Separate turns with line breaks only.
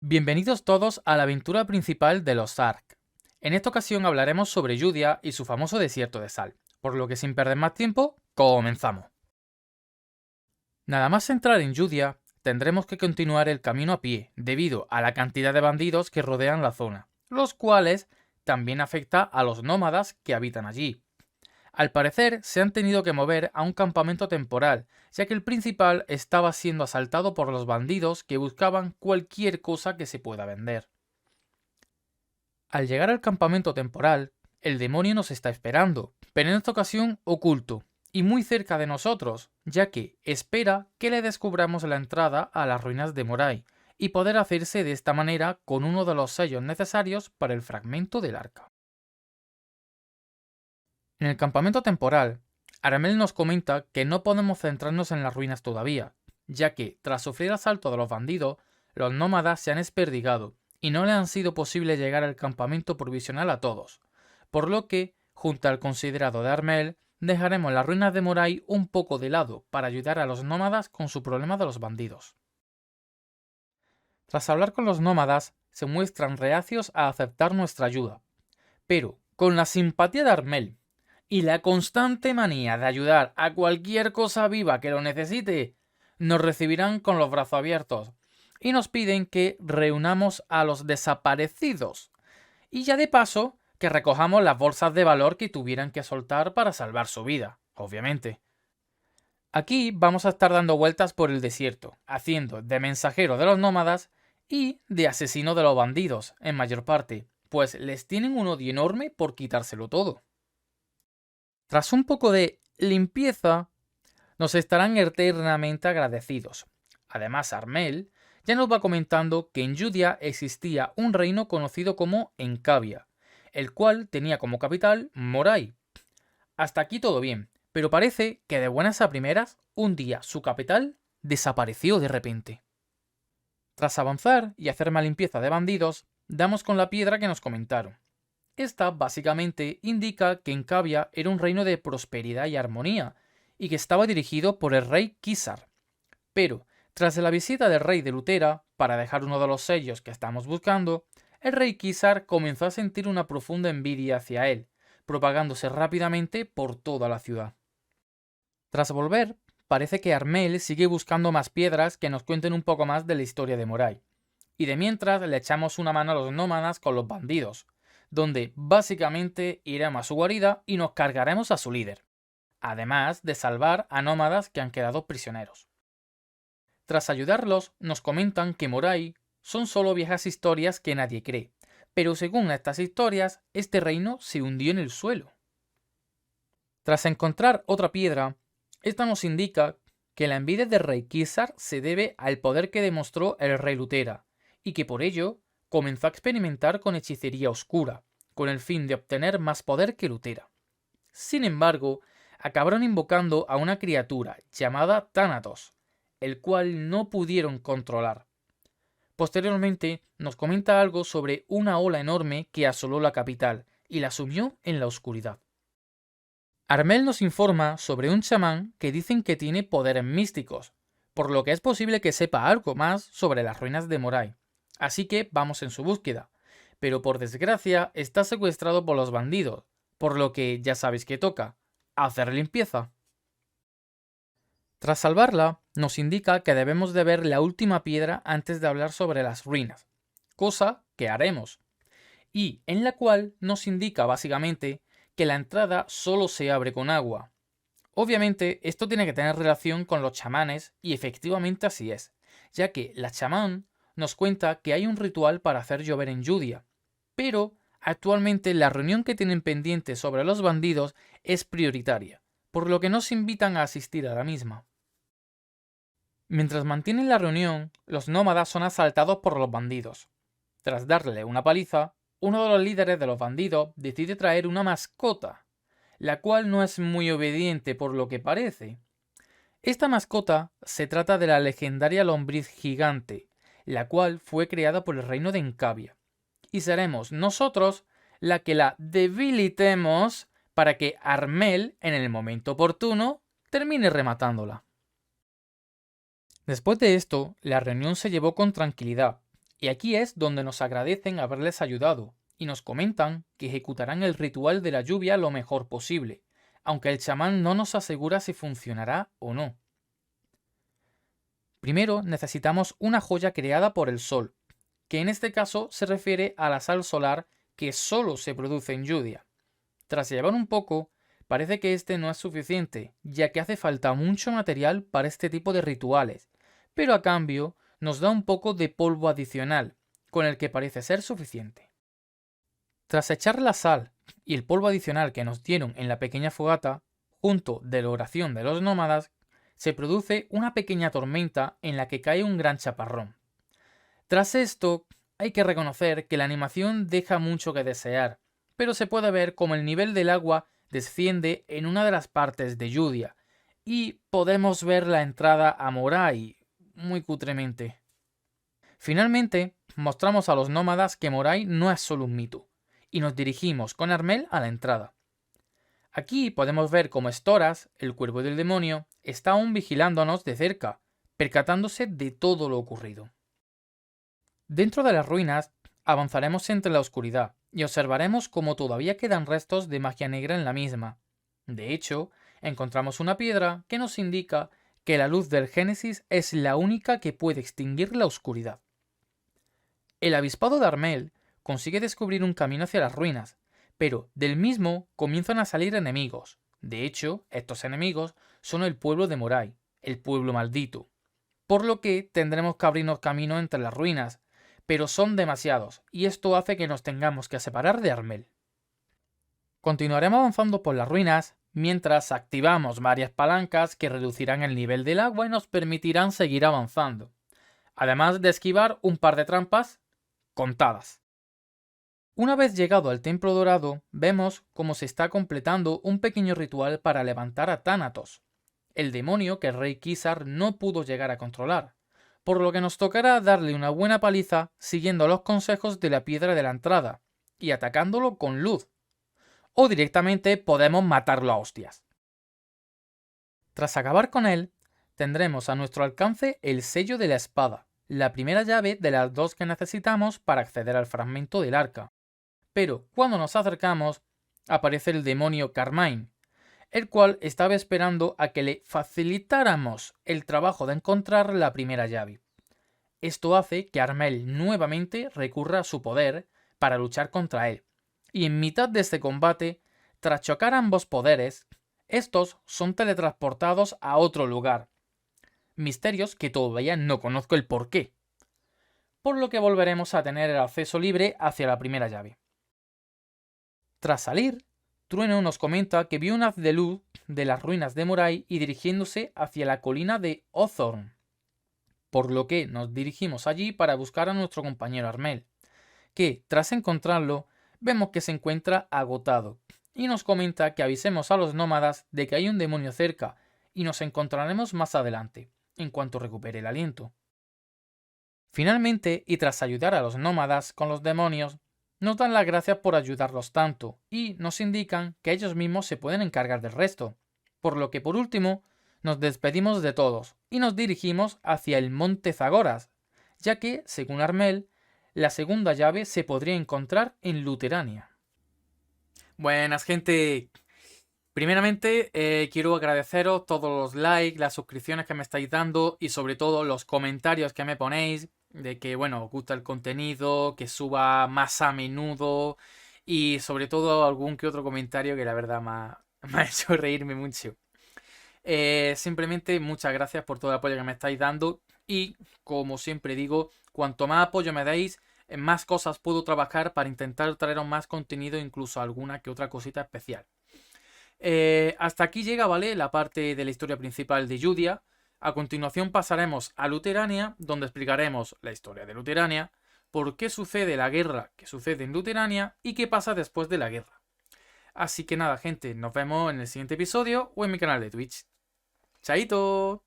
Bienvenidos todos a la aventura principal de los Ark. En esta ocasión hablaremos sobre Yudia y su famoso desierto de sal, por lo que sin perder más tiempo, comenzamos. Nada más entrar en Yudia, tendremos que continuar el camino a pie, debido a la cantidad de bandidos que rodean la zona, los cuales también afecta a los nómadas que habitan allí. Al parecer, se han tenido que mover a un campamento temporal, ya que el principal estaba siendo asaltado por los bandidos que buscaban cualquier cosa que se pueda vender. Al llegar al campamento temporal, el demonio nos está esperando, pero en esta ocasión oculto, y muy cerca de nosotros, ya que espera que le descubramos la entrada a las ruinas de Moray, y poder hacerse de esta manera con uno de los sellos necesarios para el fragmento del arca. En el campamento temporal, Aramel nos comenta que no podemos centrarnos en las ruinas todavía, ya que, tras sufrir el asalto de los bandidos, los nómadas se han desperdigado y no le han sido posible llegar al campamento provisional a todos, por lo que, junto al considerado de Armel, dejaremos las ruinas de Moray un poco de lado para ayudar a los nómadas con su problema de los bandidos. Tras hablar con los nómadas, se muestran reacios a aceptar nuestra ayuda, pero con la simpatía de Armel y la constante manía de ayudar a cualquier cosa viva que lo necesite, nos recibirán con los brazos abiertos y nos piden que reunamos a los desaparecidos y ya de paso que recojamos las bolsas de valor que tuvieran que soltar para salvar su vida, obviamente. Aquí vamos a estar dando vueltas por el desierto, haciendo de mensajero de los nómadas y de asesino de los bandidos, en mayor parte, pues les tienen un odio enorme por quitárselo todo. Tras un poco de limpieza, nos estarán eternamente agradecidos. Además, Armel ya nos va comentando que en Yudia existía un reino conocido como Encavia, el cual tenía como capital Moray. Hasta aquí todo bien, pero parece que de buenas a primeras, un día su capital desapareció de repente. Tras avanzar y hacer más limpieza de bandidos, damos con la piedra que nos comentaron. Esta básicamente indica que Encavia era un reino de prosperidad y armonía, y que estaba dirigido por el rey Kisar. Pero, tras la visita del rey de Lutera, para dejar uno de los sellos que estamos buscando, el rey Kisar comenzó a sentir una profunda envidia hacia él, propagándose rápidamente por toda la ciudad. Tras volver, parece que Armel sigue buscando más piedras que nos cuenten un poco más de la historia de Moray. Y de mientras le echamos una mano a los nómadas con los bandidos, donde básicamente iremos a su guarida y nos cargaremos a su líder, además de salvar a nómadas que han quedado prisioneros. Tras ayudarlos, nos comentan que Moray son solo viejas historias que nadie cree, pero según estas historias, este reino se hundió en el suelo. Tras encontrar otra piedra, esta nos indica que la envidia del rey Kisar se debe al poder que demostró el rey Lutera, y que por ello comenzó a experimentar con hechicería oscura, con el fin de obtener más poder que Lutera. Sin embargo, acabaron invocando a una criatura llamada Thanatos, el cual no pudieron controlar. Posteriormente nos comenta algo sobre una ola enorme que asoló la capital y la sumió en la oscuridad. Armel nos informa sobre un chamán que dicen que tiene poderes místicos, por lo que es posible que sepa algo más sobre las ruinas de Moray. Así que vamos en su búsqueda, pero por desgracia está secuestrado por los bandidos, por lo que ya sabéis que toca, hacer limpieza. Tras salvarla, nos indica que debemos de ver la última piedra antes de hablar sobre las ruinas, cosa que haremos, y en la cual nos indica básicamente que la entrada solo se abre con agua. Obviamente esto tiene que tener relación con los chamanes y efectivamente así es, ya que la chamán nos cuenta que hay un ritual para hacer llover en Yudia, pero actualmente la reunión que tienen pendiente sobre los bandidos es prioritaria, por lo que nos invitan a asistir a la misma. Mientras mantienen la reunión, los nómadas son asaltados por los bandidos. Tras darle una paliza, uno de los líderes de los bandidos decide traer una mascota, la cual no es muy obediente por lo que parece. Esta mascota se trata de la legendaria lombriz gigante, la cual fue creada por el reino de Encavia, y seremos nosotros la que la debilitemos para que Armel, en el momento oportuno, termine rematándola. Después de esto, la reunión se llevó con tranquilidad, Y aquí es donde nos agradecen haberles ayudado y nos comentan que ejecutarán el ritual de la lluvia lo mejor posible, aunque el chamán no nos asegura si funcionará o no. Primero necesitamos una joya creada por el sol, que en este caso se refiere a la sal solar que solo se produce en Yudia. Tras llevar un poco, parece que este no es suficiente, ya que hace falta mucho material para este tipo de rituales, pero a cambio nos da un poco de polvo adicional, con el que parece ser suficiente. Tras echar la sal y el polvo adicional que nos dieron en la pequeña fogata, junto de la oración de los nómadas, se produce una pequeña tormenta en la que cae un gran chaparrón. Tras esto, hay que reconocer que la animación deja mucho que desear, pero se puede ver como el nivel del agua desciende en una de las partes de Yudia, y podemos ver la entrada a Moray muy cutremente. Finalmente, mostramos a los nómadas que Moray no es solo un mito, y nos dirigimos con Armel a la entrada. Aquí podemos ver cómo Storas, el cuervo del demonio, está aún vigilándonos de cerca, percatándose de todo lo ocurrido. Dentro de las ruinas, avanzaremos entre la oscuridad y observaremos cómo todavía quedan restos de magia negra en la misma. De hecho, encontramos una piedra que nos indica que la luz del Génesis es la única que puede extinguir la oscuridad. El avispado de Armel consigue descubrir un camino hacia las ruinas, pero del mismo comienzan a salir enemigos. De hecho, estos enemigos son el pueblo de Moray, el pueblo maldito. Por lo que tendremos que abrirnos camino entre las ruinas, pero son demasiados, y esto hace que nos tengamos que separar de Armel. Continuaremos avanzando por las ruinas, mientras activamos varias palancas que reducirán el nivel del agua y nos permitirán seguir avanzando, además de esquivar un par de trampas contadas. Una vez llegado al Templo Dorado, vemos cómo se está completando un pequeño ritual para levantar a Thanatos, el demonio que el rey Kisar no pudo llegar a controlar, por lo que nos tocará darle una buena paliza siguiendo los consejos de la piedra de la entrada y atacándolo con luz, o directamente podemos matarlo a hostias. Tras acabar con él, tendremos a nuestro alcance el sello de la espada, la primera llave de las dos que necesitamos para acceder al fragmento del arca. Pero cuando nos acercamos, aparece el demonio Carmine, el cual estaba esperando a que le facilitáramos el trabajo de encontrar la primera llave. Esto hace que Armel nuevamente recurra a su poder para luchar contra él, y en mitad de este combate, tras chocar ambos poderes, estos son teletransportados a otro lugar. Misterios que todavía no conozco el porqué. Por lo que volveremos a tener el acceso libre hacia la primera llave. Tras salir, Trueno nos comenta que vio un haz de luz de las ruinas de Moray y dirigiéndose hacia la colina de Othorn, por lo que nos dirigimos allí para buscar a nuestro compañero Armel, que, tras encontrarlo, vemos que se encuentra agotado, y nos comenta que avisemos a los nómadas de que hay un demonio cerca, y nos encontraremos más adelante, en cuanto recupere el aliento. Finalmente, y tras ayudar a los nómadas con los demonios, nos dan las gracias por ayudarlos tanto y nos indican que ellos mismos se pueden encargar del resto, por lo que por último nos despedimos de todos y nos dirigimos hacia el monte Zagoras, ya que, según Armel, la segunda llave se podría encontrar en Luterania. Buenas, gente. Primeramente, quiero agradeceros todos los likes, las suscripciones que me estáis dando y sobre todo los comentarios que me ponéis de que, bueno, os gusta el contenido, que suba más a menudo y sobre todo algún que otro comentario que la verdad me ha hecho reírme mucho. Simplemente muchas gracias por todo el apoyo que me estáis dando y, como siempre digo, cuanto más apoyo me deis, más cosas puedo trabajar para intentar traeros más contenido, incluso alguna que otra cosita especial. Hasta aquí llega, ¿vale?, la parte de la historia principal de Yudia. A continuación pasaremos a Luterania, donde explicaremos la historia de Luterania, por qué sucede la guerra que sucede en Luterania y qué pasa después de la guerra. Así que nada, gente, nos vemos en el siguiente episodio o en mi canal de Twitch. ¡Chaito!